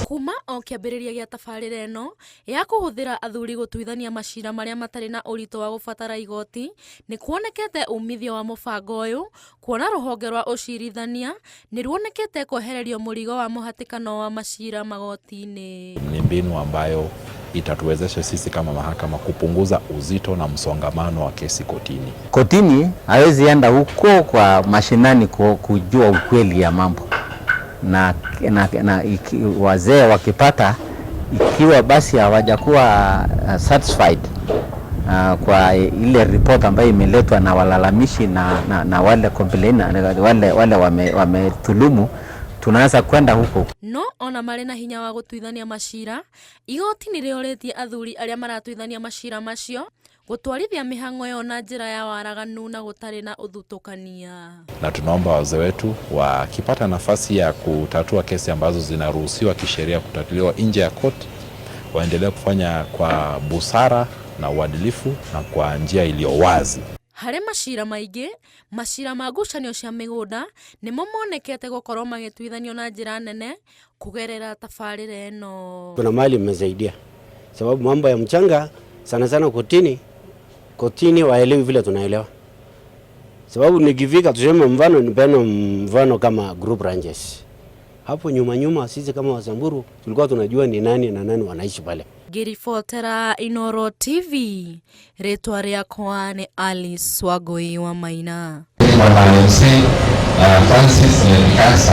kuma o kiambiriria gia tabarira eno ya kuhuthira athuri gutuithania macira maria matari na urito wa gubatara igoti ni kuonekete umithio wa mubango uyu kuona ruhonge rwa ucirithania ni ruonekete kwehererio murigo wa muhatikano wa macira magoti-ini. Ni mbinu ambayo itatuwezesha sisi kama mahakama kupunguza uzito na msongamano wa kesi kotini. Kotini hawezi enda huko kwa mashinani kujua ukweli ya mambo. Na wazee wakipata ikiwa basi hawajakuwa satisfied kwa ile report ambayo imeletwa na walalamishi na wale complainant wale wamethulumu, tunaanza kwenda huko. No ona mari na hinya wa gutuithania macira, igoti ni rioretie athuri aria maratuithania macira macio gutwarithia mihango yo na njira ya waraganu na gutari na uthutukania. Na tunaomba wazee wetu wakipata nafasi ya kutatua kesi ambazo zinaruhusiwa kisheria kutatuliwa nje ya koti, waendelee kufanya kwa busara na uadilifu na kwa njia iliyo wazi. Hare macira maingi, macira ma ngucanio cia migunda nimo monekete gukorwo magituithanio na njira nene kugerera tabarira eno. Kuna mali mmesaidia, sababu mambo ya mchanga sana sana kotini waelewi vile tunaelewa. Sababu nikifika tuseme mfano kama group ranges. Hapo nyuma sisi kama Wasamburu tulikuwa tunajua ni nani na nani wanaishi pale. Ngiribotera Inooro TV, ritwa riakwa ni Alice Wangui wa Maina.